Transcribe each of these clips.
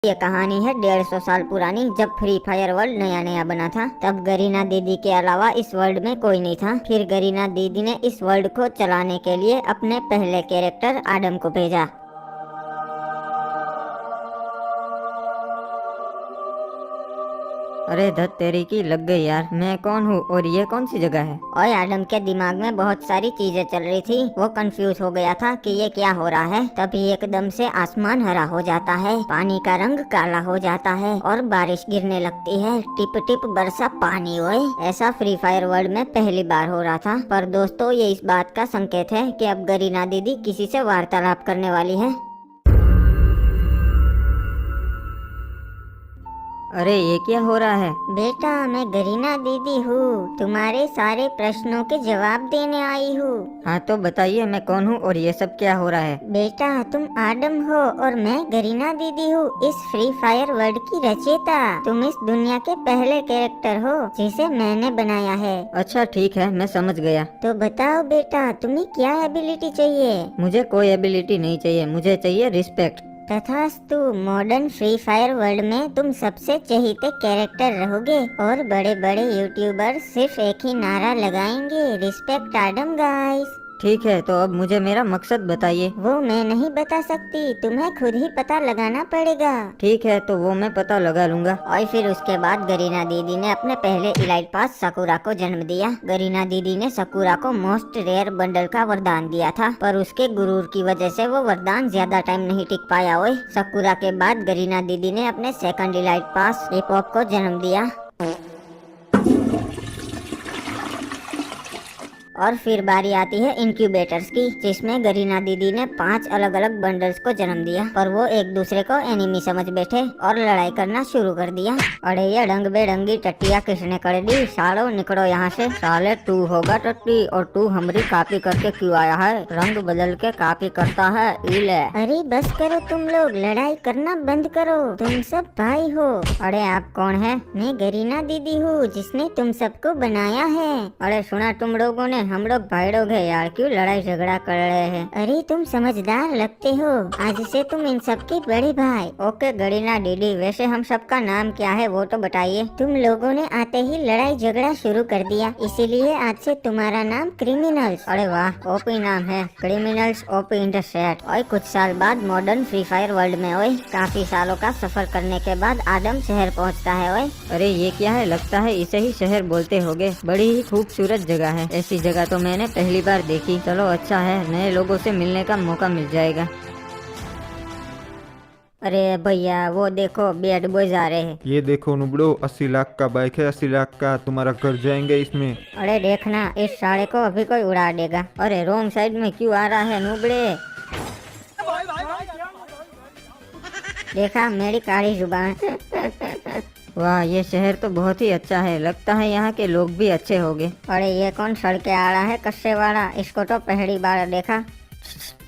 ये कहानी है 150 साल पुरानी। जब फ्री फायर वर्ल्ड नया नया बना था तब गरीना दीदी के अलावा इस वर्ल्ड में कोई नहीं था। फिर गरीना दीदी ने इस वर्ल्ड को चलाने के लिए अपने पहले कैरेक्टर आडम को भेजा। अरे धत तेरी की लग गई यार, मैं कौन हूँ और ये कौन सी जगह है? और आडम के दिमाग में बहुत सारी चीजें चल रही थी। वो कंफ्यूज हो गया था कि ये क्या हो रहा है। तभी एकदम से आसमान हरा हो जाता है, पानी का रंग काला हो जाता है और बारिश गिरने लगती है। टिप टिप बरसा पानी ओए। ऐसा फ्री फायर वर्ल्ड में पहली बार हो रहा था। पर दोस्तों, ये इस बात का संकेत है कि अब गरीना दीदी किसी से वार्तालाप करने वाली है। अरे ये क्या हो रहा है? बेटा, मैं गरीना दीदी हूँ, तुम्हारे सारे प्रश्नों के जवाब देने आई हूँ। हाँ तो बताइए, मैं कौन हूँ और ये सब क्या हो रहा है? बेटा, तुम आडम हो और मैं गरीना दीदी हूँ, इस फ्री फायर वर्ल्ड की रचयिता। तुम इस दुनिया के पहले कैरेक्टर हो जिसे मैंने बनाया है। अच्छा ठीक है, मैं समझ गया। तो बताओ बेटा, तुम्हें क्या एबिलिटी चाहिए? मुझे कोई एबिलिटी नहीं चाहिए, मुझे चाहिए रिस्पेक्ट। तथास्तु, मॉडर्न फ्री फायर वर्ल्ड में तुम सबसे चहीते कैरेक्टर रहोगे और बड़े बड़े यूट्यूबर सिर्फ एक ही नारा लगाएंगे, रिस्पेक्ट आडम गाइस। ठीक है, तो अब मुझे मेरा मकसद बताइए। वो मैं नहीं बता सकती, तुम्हें खुद ही पता लगाना पड़ेगा। ठीक है, तो वो मैं पता लगा लूंगा। और फिर उसके बाद गरीना दीदी ने अपने पहले इलाइट पास साकुरा को जन्म दिया। गरीना दीदी ने साकुरा को मोस्ट रेयर बंडल का वरदान दिया था, पर उसके गुरूर की वजह से वो वरदान ज्यादा टाइम नहीं टिक पाया। ओए, साकुरा के बाद गरीना दीदी ने अपने सेकंड इलाइट पास हिप-हॉप को जन्म दिया। और फिर बारी आती है इंक्यूबेटर्स की, जिसमें गरीना दीदी ने 5 अलग अलग बंडल्स को जन्म दिया। पर वो एक दूसरे को एनिमी समझ बैठे और लड़ाई करना शुरू कर दिया। अरे ये रंग बेरंगी टट्टिया किसने कर दी? सालो निकलो यहाँ से। साले तू होगा टट्टी और तू हमारी कॉपी करके क्यों आया है? रंग बदल के कॉपी करता है, इले। अरे बस करो तुम लोग, लड़ाई करना बंद करो, तुम सब भाई हो। अरे आप कौन है? मैं गरीना दीदी हूँ जिसने तुम सबको बनाया है। अरे सुना तुम लोगों ने, हम लोग भाई लोग हैं यार, क्यों लड़ाई झगड़ा कर रहे हैं? अरे तुम समझदार लगते हो, आज से तुम इन सबके बड़े भाई। ओके गरीना दीदी, वैसे हम सबका नाम क्या है वो तो बताइए। तुम लोगों ने आते ही लड़ाई झगड़ा शुरू कर दिया, इसीलिए आज से तुम्हारा नाम क्रिमिनल्स। अरे वाह, ओपी नाम है, क्रिमिनल्स ओपी इंटरसेट। और कुछ साल बाद मॉडर्न फ्री फायर वर्ल्ड में ओए काफी सालों का सफर करने के बाद आडम शहर पहुँचता है। ओए अरे ये क्या है? लगता है इसे ही शहर बोलते होगे। बड़ी ही खूबसूरत जगह है, ऐसी जगह तो मैंने पहली बार देखी। चलो अच्छा है, नए लोगों से मिलने का मौका मिल जाएगा। अरे भैया, वो देखो बैड बॉयज आ रहे हैं। ये देखो नुबड़ो, 80 लाख का बाइक है, 80 लाख का। तुम्हारा घर जाएंगे इसमें। अरे देखना, इस साले को अभी कोई उड़ा देगा। अरे रोंग साइड में क्यों आ रहा है नुबड़े? देखा मेरी काली जुबान। वाह, ये शहर तो बहुत ही अच्छा है, लगता है यहाँ के लोग भी अच्छे होंगे। अरे ये कौन सड़के आ रहा है कस्से वाला? इसको तो पहली बार देखा।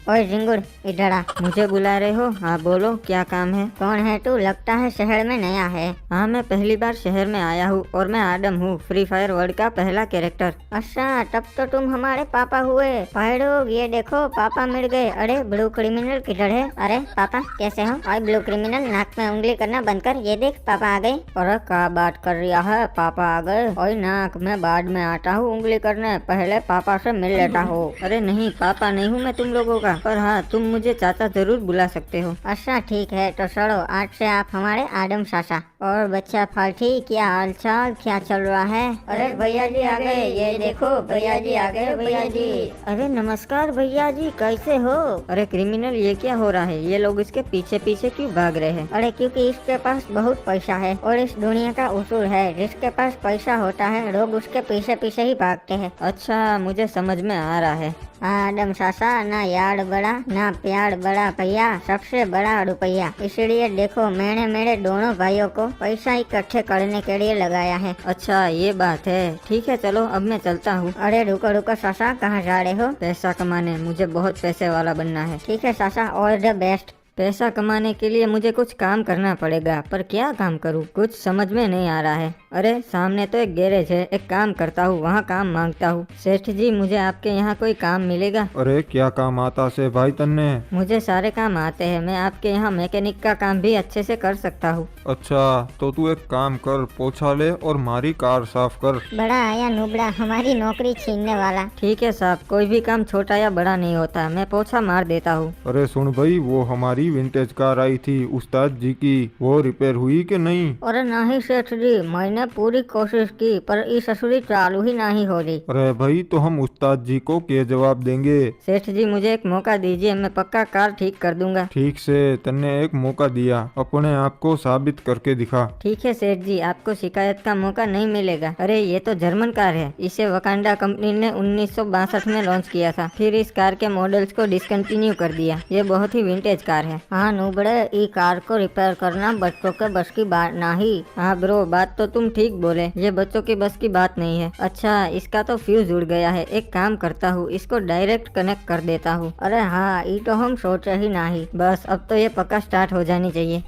ओए जिंगुर, इधर आ। मुझे बुला रहे हो? हाँ बोलो, क्या काम है? कौन है तू? लगता है शहर में नया है। हाँ, मैं पहली बार शहर में आया हूँ और मैं आडम हूँ, फ्री फायर वर्ल्ड का पहला कैरेक्टर। अच्छा, तब तो तुम हमारे पापा हुए। भाई लोग ये देखो, पापा मिल गए। अरे ब्लू क्रिमिनल किधर है? अरे पापा कैसे हो? और ब्लू क्रिमिनल, नाक में उंगली करना बंद कर। ये देख पापा आ गए। अरे क्या बात कर रहा है, पापा आ गए? और नाक में बाद में आता हूँ उंगली करने, पहले पापा से मिल लेता हूँ। अरे नहीं, पापा नहीं हूँ मैं तुम लोगों का, पर हाँ तुम मुझे चाचा जरूर बुला सकते हो। अच्छा ठीक है, तो चलो आज से आप हमारे आडम चाचा। और बच्चा फाल्टी, क्या हाल चाल, क्या चल रहा है? अरे भैया जी आ गए, ये देखो भैया जी आ गए। भैया जी, अरे नमस्कार भैया जी, कैसे हो? अरे क्रिमिनल, ये क्या हो रहा है? ये लोग इसके पीछे पीछे क्यों भाग रहे हैं? अरे क्योंकि इसके पास बहुत पैसा है और इस दुनिया का उसूल है, जिसके पास पैसा होता है लोग उसके पीछे पीछे ही भागते हैं। अच्छा, मुझे समझ में आ रहा है। आडम चाचा, ना यार्ड बड़ा ना प्यार बड़ा भैया, सबसे बड़ा रुपया। इसलिए देखो, मैंने मेरे दोनों भाइयों को पैसा इकट्ठे करने के लिए लगाया है। अच्छा ये बात है, ठीक है चलो अब मैं चलता हूँ। अरे रुको रुको चाचा, कहाँ जा रहे हो? पैसा कमाने, मुझे बहुत पैसे वाला बनना है। ठीक है चाचा, ऑल द बेस्ट। पैसा कमाने के लिए मुझे कुछ काम करना पड़ेगा, पर क्या काम करूँ कुछ समझ में नहीं आ रहा है। अरे सामने तो एक गैरेज है, एक काम करता हूँ, वहाँ काम मांगता हूँ। सेठ जी मुझे आपके यहाँ कोई काम मिलेगा? अरे क्या काम आता से भाई तन्ने? मुझे सारे काम आते हैं, मैं आपके यहाँ मैकेनिक का काम भी अच्छे से कर सकता हूँ। अच्छा तो तू एक काम कर, पोछा ले और हमारी कार साफ कर। बड़ा आया नुबड़ा, हमारी नौकरी छीनने वाला। ठीक है साहब, कोई भी काम छोटा या बड़ा नहीं होता, मैं पोछा मार देता हूँ। अरे सुन भाई, वो हमारी विंटेज कार आई थी उस्ताद जी की, वो रिपेयर हुई कि नहीं? अरे नहीं सेठ जी, मैंने पूरी कोशिश की पर ई ससुरी चालू ही नहीं हो रही। अरे भाई तो हम उस्ताद जी को क्या जवाब देंगे? सेठ जी मुझे एक मौका दीजिए, मैं पक्का कार ठीक कर दूंगा। ठीक से, तन्ने एक मौका दिया, अपने आप को साबित करके दिखा। ठीक है सेठ जी, आपको शिकायत का मौका नहीं मिलेगा। अरे ये तो जर्मन कार है, इसे वकांडा कंपनी ने 1962 में लॉन्च किया था, फिर इस कार के मॉडल्स को डिसकंटिन्यू कर दिया। ये बहुत ही विंटेज कार है। हाँ नुबड़े, ई कार को रिपेयर करना बच्चों के बस की बात नहीं। हाँ ब्रो, बात तो तुम ठीक बोले, ये बच्चों की बस की बात नहीं है। अच्छा इसका तो फ्यूज उड़ गया है, एक काम करता हूँ, इसको डायरेक्ट कनेक्ट कर देता हूँ। अरे हाँ, ये तो हम सोचे ही नहीं। बस अब तो ये पक्का स्टार्ट हो जानी चाहिए।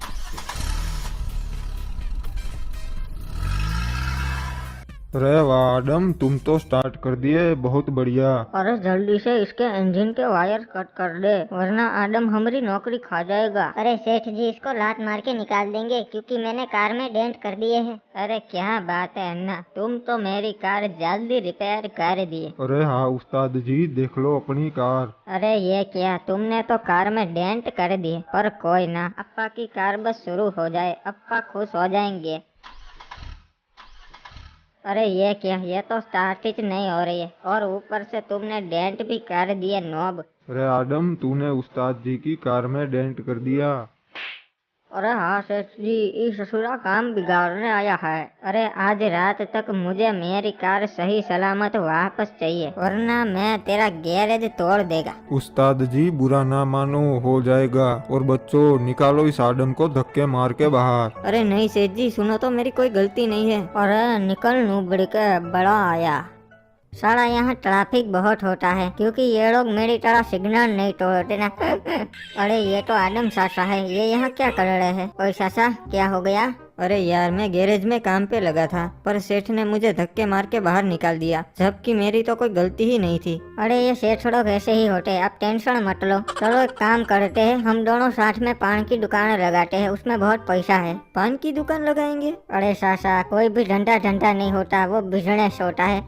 अरे वाह आदम, तुम तो स्टार्ट कर दिए, बहुत बढ़िया। अरे जल्दी से इसके इंजन के वायर कट कर दे, वरना आदम हमारी नौकरी खा जाएगा। अरे सेठ जी इसको लात मार के निकाल देंगे, क्योंकि मैंने कार में डेंट कर दिए हैं। अरे क्या बात है अन्ना, तुम तो मेरी कार जल्दी रिपेयर कर दिए। अरे हाँ उस्ताद जी, देख लो अपनी कार। अरे ये क्या, तुमने तो कार में डेंट कर दिए, पर कोई ना, अप्पा की कार बस शुरू हो जाए, अप्पा खुश हो जाएंगे। अरे ये क्या, ये तो स्टार्ट ही नहीं हो रही है, और ऊपर से तुमने डेंट भी कर दिए नॉब। अरे आदम, तूने उस्ताद जी की कार में डेंट कर दिया। अरे हाँ सेठ जी, इस ससुरा काम बिगाड़ने आया है। अरे आज रात तक मुझे मेरी कार सही सलामत वापस चाहिए, वरना मैं तेरा गैरेज तोड़ देगा। उस्ताद जी बुरा ना मानो, हो जाएगा। और बच्चों, निकालो इस आदम को धक्के मार के बाहर। अरे नहीं सेठ जी, सुनो तो, मेरी कोई गलती नहीं है। अरे निकल नुबड़ी के बड़ा आया। साला यहाँ ट्रैफिक बहुत होता है, क्योंकि ये लोग मेरी तरह सिग्नल नहीं तोड़ते ना। अरे ये तो आदम सासा है, ये यहाँ क्या कर रहे हैं? ओए सासा, क्या हो गया? अरे यार, मैं गैरेज में काम पे लगा था, पर सेठ ने मुझे धक्के मार के बाहर निकाल दिया, जबकि मेरी तो कोई गलती ही नहीं थी। अरे ये सेठ लोग ऐसे ही होते हैं, आप टेंशन मत लो। चलो एक काम करते हैं, हम दोनों साथ में पान की दुकान लगाते हैं, उसमें बहुत पैसा है। पान की दुकान लगाएंगे? अरे सासा, कोई भी धंधा धंधा नहीं होता, वो बिजनेस होता है।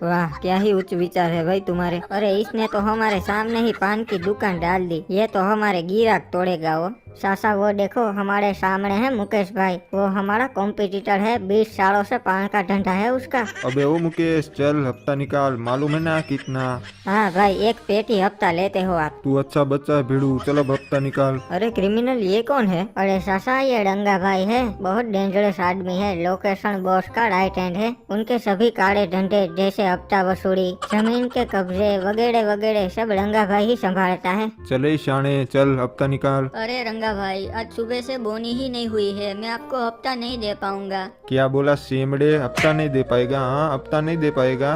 वाह, क्या ही उच्च विचार है भाई तुम्हारे। अरे इसने तो हमारे सामने ही पान की दुकान डाल दी, ये तो हमारे गिराक तोड़ेगा वो। सासा वो देखो, हमारे सामने है मुकेश भाई, वो हमारा कॉम्पिटिटर है, 20 सालों से पान का धंधा है उसका। अबे ओ मुकेश, चल हफ्ता निकाल, मालूम है ना कितना? हाँ भाई, एक पेटी हफ्ता लेते हो आप। तू अच्छा बच्चा है भिड़ू, चल अब हफ्ता निकाल। अरे क्रिमिनल, ये कौन है? अरे सासा, ये रंगा भाई है, बहुत डेंजरस आदमी है, लोकेशन बॉस का राइट हैंड है। उनके सभी काले धंधे जैसे हफ्ता वसूली, जमीन के कब्जे वगैरह वगैरह सब रंगा भाई ही संभालता है। चले शाने, चल हफ्ता निकाल। अरे रंगा भाई, आज सुबह से बोनी ही नहीं हुई है, मैं आपको हफ्ता नहीं दे पाऊंगा। क्या बोला सेमड़े? हफ्ता नहीं दे पाएगा? हाँ हफ्ता नहीं दे पाएगा,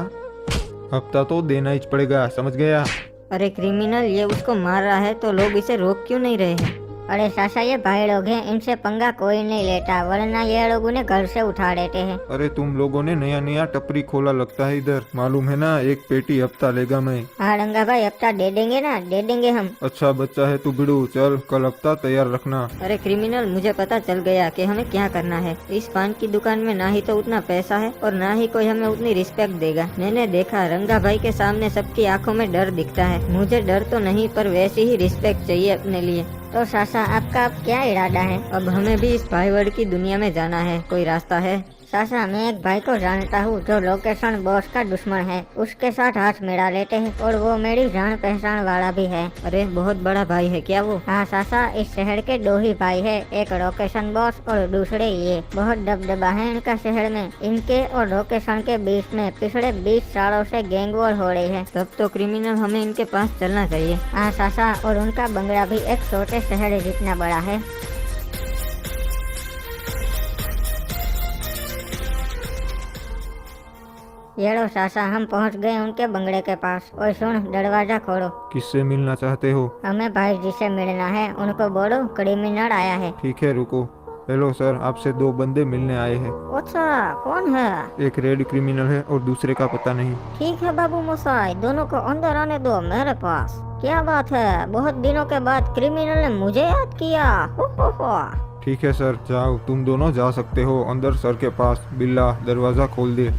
हफ्ता तो देना ही पड़ेगा, समझ गया? अरे क्रिमिनल, ये उसको मार रहा है तो लोग इसे रोक क्यों नहीं रहे हैं? अरे सासा, ये भाई लोग हैं, इनसे पंगा कोई नहीं लेता, वरना ये लोग उन्हें घर से उठा देते हैं। अरे तुम लोगों ने नया नया टपरी खोला लगता है इधर, मालूम है ना, एक पेटी हफ्ता लेगा मैं। हाँ रंगा भाई, हफ्ता दे देंगे ना, दे देंगे हम। अच्छा बच्चा है तू बिड़ू, चल कल हफ्ता तैयार रखना। अरे क्रिमिनल, मुझे पता चल गया कि हमें क्या करना है। इस पान की दुकान में ना ही तो उतना पैसा है और ना ही कोई हमें उतनी रिस्पेक्ट देगा। मैंने देखा, रंगा भाई के सामने सबकी आंखों में डर दिखता है, मुझे डर तो नहीं पर वैसी ही रिस्पेक्ट चाहिए अपने लिए। तो सासा, आपका अब क्या इरादा है? अब हमें भी इस भाईवर्ड की दुनिया में जाना है, कोई रास्ता है? सासा, मैं एक भाई को जानता हूँ जो लोकेशन बॉस का दुश्मन है, उसके साथ हाथ मिला लेते हैं, और वो मेरी जान पहचान वाला भी है। अरे बहुत बड़ा भाई है क्या वो? हाँ सासा, इस शहर के 2 ही भाई है, एक लोकेशन बॉस और दूसरे ये। बहुत दबदबा है इनका शहर में, इनके और लोकेशन के बीच में पिछले 20 सालों से गैंग वॉर हो रही है। तब तो क्रिमिनल, हमें इनके पास चलना चाहिए। हाँ सासा, और उनका बंगला भी एक छोटे शहर जितना बड़ा है। ये लो सासा, हम पहुंच गए उनके बंगले के पास। ओए सुन, दरवाजा खोलो। किससे मिलना चाहते हो? हमें भाई जी से मिलना है, उनको बोलो क्रिमिनल आया है। ठीक है रुको। हेलो सर, आपसे 2 बंदे मिलने आए हैं। अच्छा, कौन है? एक रेड क्रिमिनल है और दूसरे का पता नहीं। ठीक है बाबू मोसाई, दोनों को अंदर आने दो मेरे पास। क्या बात है, बहुत दिनों के बाद क्रिमिनल ने मुझे याद किया। हो। ठीक है सर, जाओ, तुम दोनों जा सकते हो अंदर। सर के पास। बिल्ला, दरवाजा खोल दे।